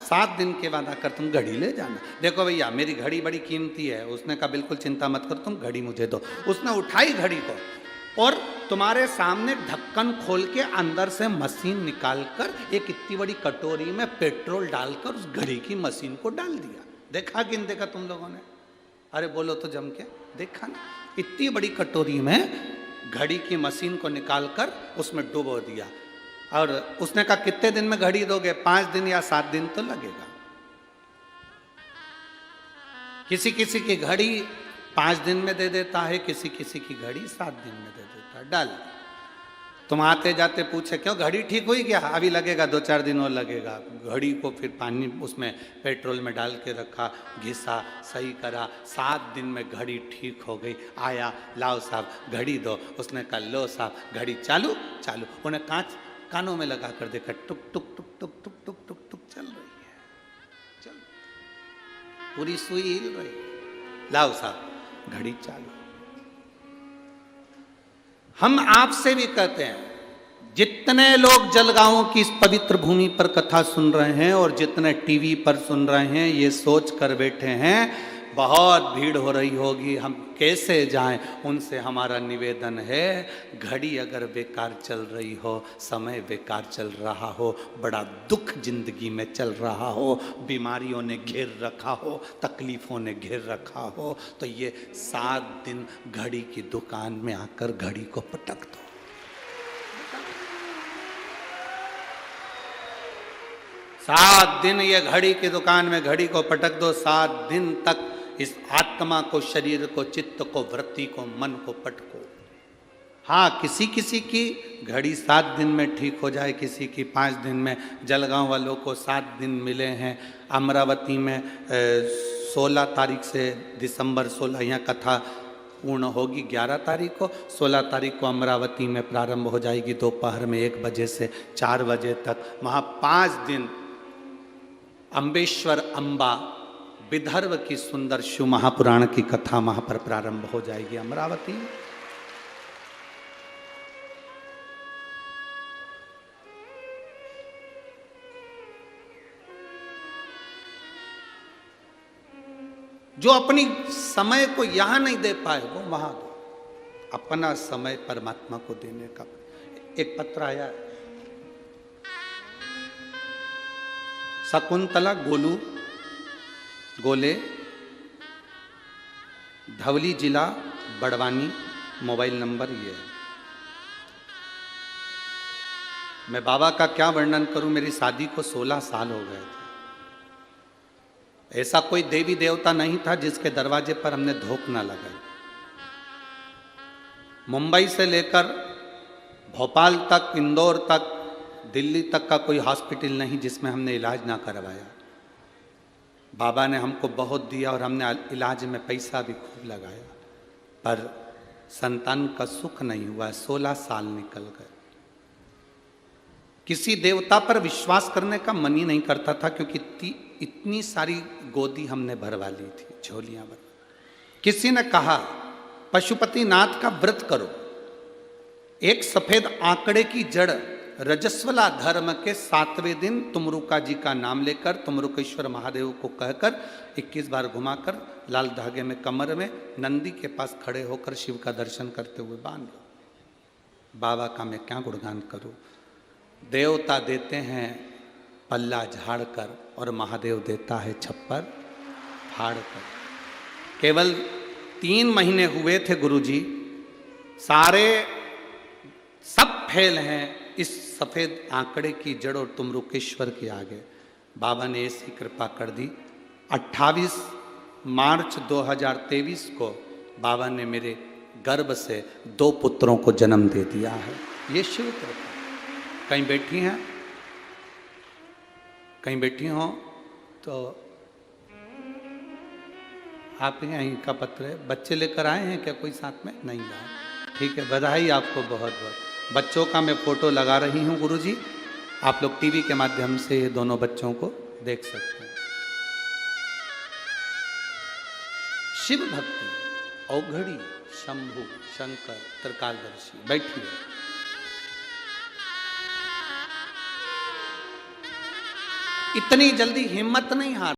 7 दिन के बाद आकर तुम घड़ी ले जाना। देखो भैया मेरी घड़ी बड़ी कीमती है। उसने कहा बिल्कुल चिंता मत करो, तुम घड़ी मुझे दो। उसने उठाई घड़ी को और तुम्हारे सामने ढक्कन खोल के अंदर से मशीन निकालकर एक इतनी बड़ी कटोरी में पेट्रोल डालकर उस घड़ी की मशीन को डाल दिया। देखा कि नहीं देखा तुम लोगों ने? अरे बोलो तो जम के, देखा ना? इतनी बड़ी कटोरी में घड़ी की मशीन को निकालकर उसमें डुबो दिया। और उसने कहा कितने दिन में घड़ी दोगे? 5 दिन या 7 दिन तो लगेगा। किसी किसी की घड़ी 5 दिन में दे देता है, किसी किसी की घड़ी 7 दिन में दे देता है। डाल तुम आते जाते पूछे क्यों घड़ी ठीक हुई क्या? अभी लगेगा, 2-4 दिन और लगेगा। घड़ी को फिर पानी उसमें पेट्रोल में डाल के रखा, घिसा, सही करा, 7 दिन में घड़ी ठीक हो गई। आया, लाओ साहब घड़ी दो। उसने कहा लो साहब घड़ी चालू चालू। उन्हें कानों में लगा कर देखा, टुक टुक टुक टुक टुक टुक टुक टुक चल रही है, चल पूरी सुई हिल रही है। लाओ साहब घड़ी चालू। हम आपसे भी कहते हैं, जितने लोग जलगांव की इस पवित्र भूमि पर कथा सुन रहे हैं और जितने टीवी पर सुन रहे हैं, ये सोच कर बैठे हैं बहुत भीड़ हो रही होगी, हम कैसे जाएं। उनसे हमारा निवेदन है, घड़ी अगर बेकार चल रही हो, समय बेकार चल रहा हो, बड़ा दुख जिंदगी में चल रहा हो, बीमारियों ने घेर रखा हो, तकलीफों ने घेर रखा हो, तो ये 7 दिन घड़ी की दुकान में आकर घड़ी को पटक दो। 7 दिन ये घड़ी की दुकान में घड़ी को पटक दो। 7 दिन तक इस आत्मा को, शरीर को, चित्त को, वृत्ति को, मन को पटको। हाँ, किसी किसी की घड़ी 7 दिन में ठीक हो जाए, किसी की 5 दिन में। जलगांव वालों को 7 दिन मिले हैं। अमरावती में 16 तारीख से दिसंबर 16 यहाँ कथा पूर्ण होगी। 11 तारीख को, 16 तारीख को अमरावती में प्रारंभ हो जाएगी दोपहर में 1 बजे से 4 बजे तक। वहाँ 5 दिन अम्बेश्वर अम्बा विदर्भ की सुंदर शिव महापुराण की कथा वहां पर प्रारंभ हो जाएगी अमरावती। जो अपनी समय को यहां नहीं दे पाए वो वहां दो। अपना समय परमात्मा को देने का। एक पत्र आया, शकुंतला गोले, धवली जिला बड़वानी, मोबाइल नंबर ये है। मैं बाबा का क्या वर्णन करूं, मेरी शादी को 16 साल हो गए थे। ऐसा कोई देवी देवता नहीं था जिसके दरवाजे पर हमने धोख ना लगाई। मुंबई से लेकर भोपाल तक, इंदौर तक, दिल्ली तक का कोई हॉस्पिटल नहीं जिसमें हमने इलाज ना करवाया। बाबा ने हमको बहुत दिया और हमने इलाज में पैसा भी खूब लगाया, पर संतान का सुख नहीं हुआ। 16 साल निकल गए। किसी देवता पर विश्वास करने का मन ही नहीं करता था, क्योंकि इतनी सारी गोदी हमने भरवा ली थी, झोलियां भर। किसी ने कहा पशुपतिनाथ का व्रत करो। एक सफेद आंकड़े की जड़ रजस्वला धर्म के 7वें दिन तुमरुका जी का नाम लेकर, तुमरुकेश्वर महादेव को कहकर 21 बार घुमाकर लाल धागे में कमर में नंदी के पास खड़े होकर शिव का दर्शन करते हुए बांध लो। बाबा का मैं क्या गुणगान करूं। देवता देते हैं पल्ला झाड़ कर और महादेव देता है छप्पर फाड़ कर। केवल 3 महीने हुए थे गुरुजी, सारे सब फेल हैं इस सफेद आंकड़े की जड़ और तुमरुकेश्वर के आगे। बाबा ने ऐसी कृपा कर दी। 28 मार्च 2023 को बाबा ने मेरे गर्भ से 2 पुत्रों को जन्म दे दिया है। ये शिव कृपा। कहीं बैठी हैं, कहीं बैठी हो तो आप यहीं का पत्र है। बच्चे लेकर आए हैं क्या कोई साथ में? नहीं आए, ठीक है, बधाई आपको बहुत बहुत। बच्चों का मैं फोटो लगा रही हूँ गुरुजी, आप लोग टीवी के माध्यम से ये दोनों बच्चों को देख सकते हैं। शिव भक्ति औघड़ी शंभु शंकर त्रिकालदर्शी। बैठिए। इतनी जल्दी हिम्मत नहीं हार